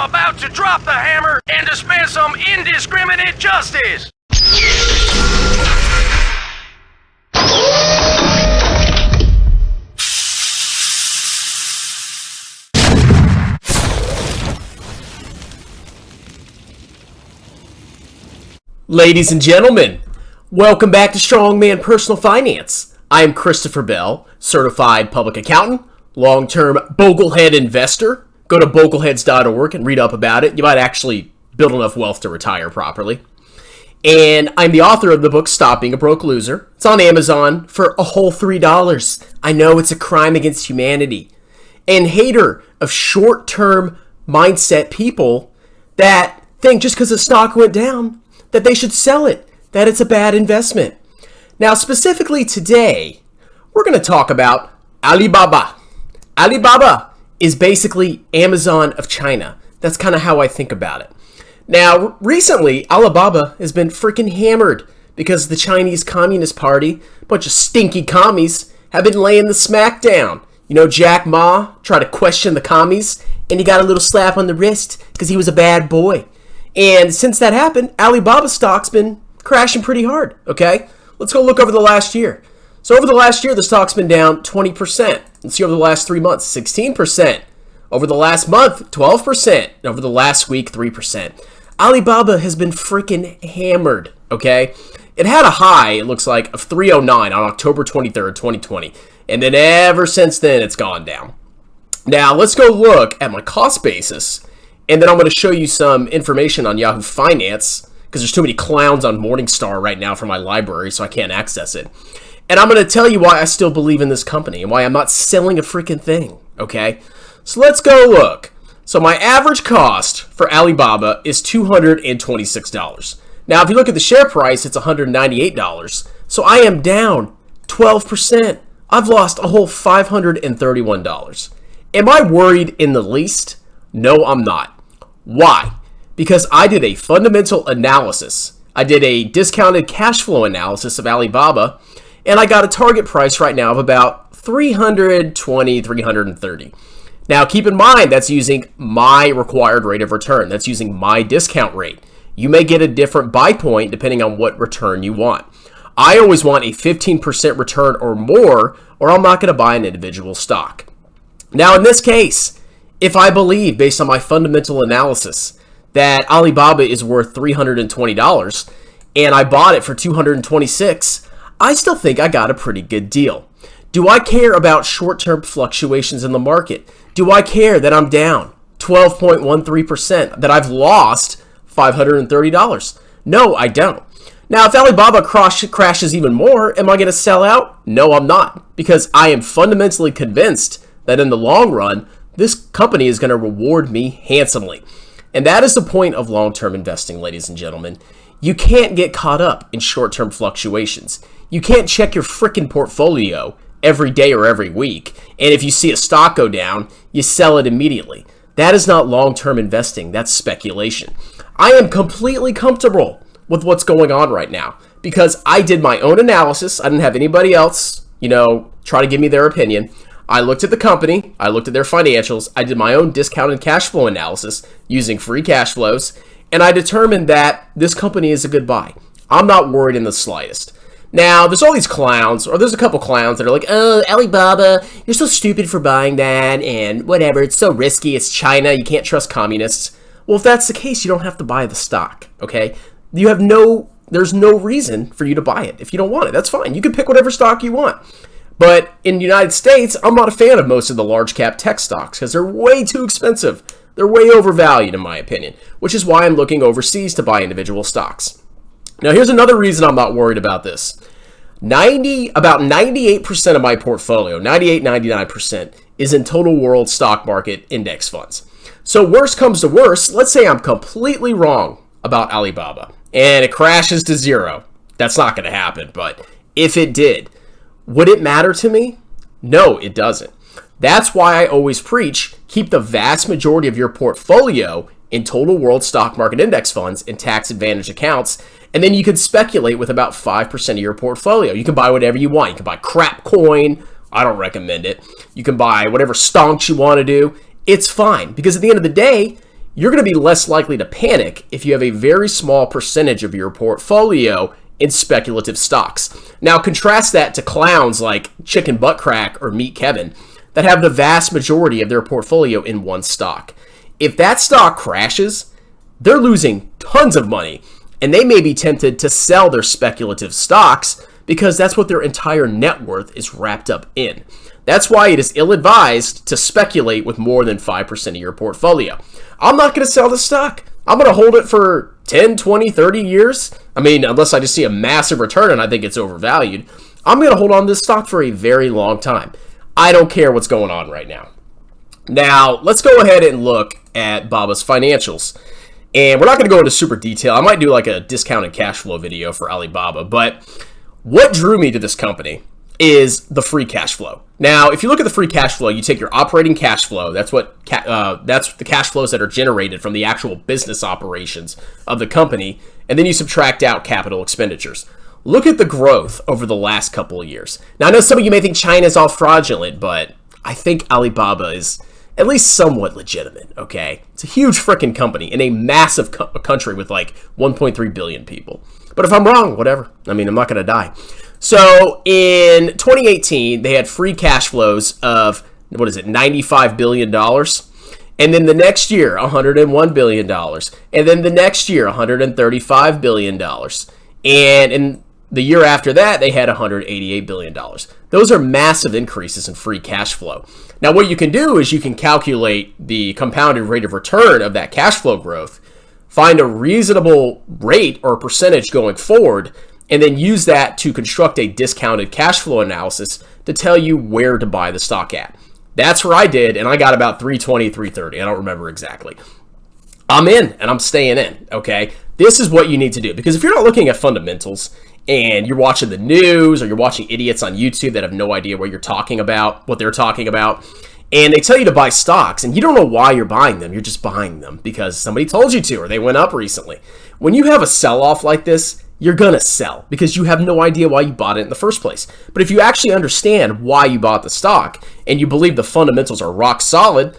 about to drop the hammer and dispense some indiscriminate justice. Ladies and gentlemen, welcome back to Strongman Personal Finance. I am Christopher Bell, certified public accountant, long-term Boglehead investor. Go to bogleheads.org and read up about it. You might actually build enough wealth to retire properly. And I'm the author of the book, Stop Being a Broke Loser. It's on Amazon for a whole $3. I know it's a crime against humanity. And hater of short-term mindset people that think just because the stock went down, that they should sell it, that it's a bad investment. Now, specifically today, we're going to talk about Alibaba. Alibaba is basically Amazon of China. That's kind of how I think about it. Now, recently, Alibaba has been freaking hammered because the Chinese Communist Party, a bunch of stinky commies, have been laying the smack down. You know, Jack Ma tried to question the commies, and he got a little slap on the wrist because he was a bad boy. And since that happened, Alibaba stock's been crashing pretty hard, okay? Let's go look over the last year. So over the last year, the stock's been down 20%. Let's see over the last 3 months, 16%. Over the last month, 12%. And over the last week, 3%. Alibaba has been freaking hammered, okay? It had a high, it looks like, of 309 on October 23rd, 2020. And then ever since then, it's gone down. Now, let's go look at my cost basis. And then I'm going to show you some information on Yahoo Finance, because there's too many clowns on Morningstar right now for my library, so I can't access it. And I'm going to tell you why I still believe in this company and why I'm not selling a freaking thing, okay? So let's go look. So my average cost for Alibaba is $226. Now, if you look at the share price, it's $198. So I am down 12%. I've lost a whole $531. Am I worried in the least? No, I'm not. Why? Because I did a fundamental analysis. I did a discounted cash flow analysis of Alibaba, and I got a target price right now of about $320, $330. Now, keep in mind, that's using my required rate of return. That's using my discount rate. You may get a different buy point depending on what return you want. I always want a 15% return or more, or I'm not going to buy an individual stock. Now, in this case, if I believe, based on my fundamental analysis, that Alibaba is worth $320 and I bought it for $226, I still think I got a pretty good deal. Do I care about short-term fluctuations in the market? Do I care that I'm down 12.13%, that I've lost $530? No, I don't. Now, if Alibaba crashes even more, am I going to sell out? No, I'm not, because I am fundamentally convinced that in the long run, this company is going to reward me handsomely. And that is the point of long-term investing, ladies and gentlemen. You can't get caught up in short-term fluctuations. You can't check your frickin' portfolio every day or every week. And if you see a stock go down, you sell it immediately. That is not long-term investing. That's speculation. I am completely comfortable with what's going on right now because I did my own analysis. I didn't have anybody else, try to give me their opinion. I looked at the company, I looked at their financials, I did my own discounted cash flow analysis using free cash flows, and I determined that this company is a good buy. I'm not worried in the slightest. Now, there's all these clowns, or there's a couple clowns that are like, oh, Alibaba, you're so stupid for buying that, and whatever, it's so risky, it's China, you can't trust communists. Well, if that's the case, you don't have to buy the stock, okay? There's no reason for you to buy it. If you don't want it, that's fine. You can pick whatever stock you want. But in the United States, I'm not a fan of most of the large cap tech stocks because they're way too expensive. They're way overvalued in my opinion, which is why I'm looking overseas to buy individual stocks. Now, here's another reason I'm not worried about this. About 98% of my portfolio, 99%, is in total world stock market index funds. So worst comes to worst, let's say I'm completely wrong about Alibaba and it crashes to zero. That's not going to happen, but if it did, would it matter to me? No, it doesn't. That's why I always preach, keep the vast majority of your portfolio in total world stock market index funds and tax advantage accounts, and then you can speculate with about 5% of your portfolio. You can buy whatever you want. You can buy crap coin. I don't recommend it. You can buy whatever stonks you want to do. It's fine, because at the end of the day, you're going to be less likely to panic if you have a very small percentage of your portfolio in speculative stocks. Now, contrast that to clowns like Chicken Butt Crack or Meat Kevin that have the vast majority of their portfolio in one stock. If that stock crashes, they're losing tons of money, and they may be tempted to sell their speculative stocks because that's what their entire net worth is wrapped up in. That's why it is ill-advised to speculate with more than 5% of your portfolio. I'm not going to sell the stock. I'm going to hold it for 10, 20, 30 years. I mean, unless I just see a massive return and I think it's overvalued, I'm going to hold on to this stock for a very long time. I don't care what's going on right now. Now, let's go ahead and look at Baba's financials. And we're not going to go into super detail. I might do like a discounted cash flow video for Alibaba, but what drew me to this company is the free cash flow. Now, if you look at the free cash flow, you take your operating cash flow. That's the cash flows that are generated from the actual business operations of the company, and then you subtract out capital expenditures. Look at the growth over the last couple of years. Now, I know some of you may think China's all fraudulent, but I think Alibaba is at least somewhat legitimate, okay? It's a huge freaking company in a massive country with like 1.3 billion people. But if I'm wrong, whatever. I mean, I'm not going to die. So in 2018, they had free cash flows of, $95 billion. And then the next year, $101 billion. And then the next year, $135 billion. And in the year after that, they had $188 billion. Those are massive increases in free cash flow. Now, what you can do is you can calculate the compounded rate of return of that cash flow growth, find a reasonable rate or percentage going forward, and then use that to construct a discounted cash flow analysis to tell you where to buy the stock at. That's where I did, and I got about 320, 330. I don't remember exactly. I'm in, and I'm staying in, okay? This is what you need to do, because if you're not looking at fundamentals and you're watching the news or you're watching idiots on YouTube that have no idea what they're talking about, and they tell you to buy stocks, and you don't know why you're buying them, you're just buying them because somebody told you to or they went up recently. When you have a sell-off like this, you're going to sell because you have no idea why you bought it in the first place. But if you actually understand why you bought the stock and you believe the fundamentals are rock solid,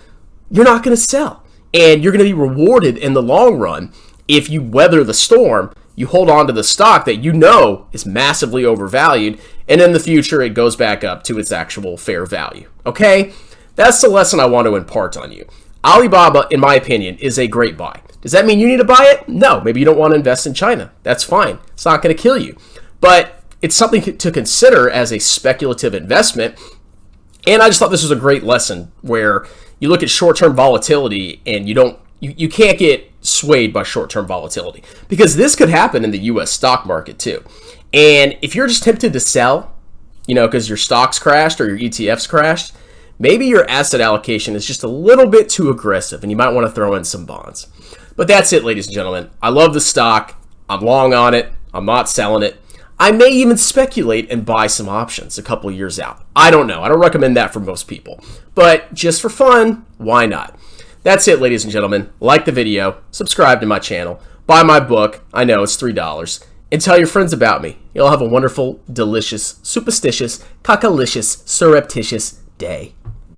you're not going to sell. And you're going to be rewarded in the long run if you weather the storm, you hold on to the stock that you know is massively overvalued, and in the future it goes back up to its actual fair value. Okay? That's the lesson I want to impart on you. Alibaba, in my opinion, is a great buy. Does that mean you need to buy it? No. Maybe you don't want to invest in China. That's fine. It's not going to kill you. But it's something to consider as a speculative investment. And I just thought this was a great lesson where you look at short-term volatility and you can't get swayed by short-term volatility, because this could happen in the U.S. stock market too. And if you're just tempted to sell, because your stocks crashed or your ETFs crashed, maybe your asset allocation is just a little bit too aggressive and you might want to throw in some bonds. But that's it, ladies and gentlemen. I love the stock. I'm long on it. I'm not selling it. I may even speculate and buy some options a couple years out. I don't know. I don't recommend that for most people. But just for fun, why not? That's it, ladies and gentlemen. Like the video, subscribe to my channel, buy my book. I know it's $3. And tell your friends about me. You'll have a wonderful, delicious, superstitious, cockalicious, surreptitious day.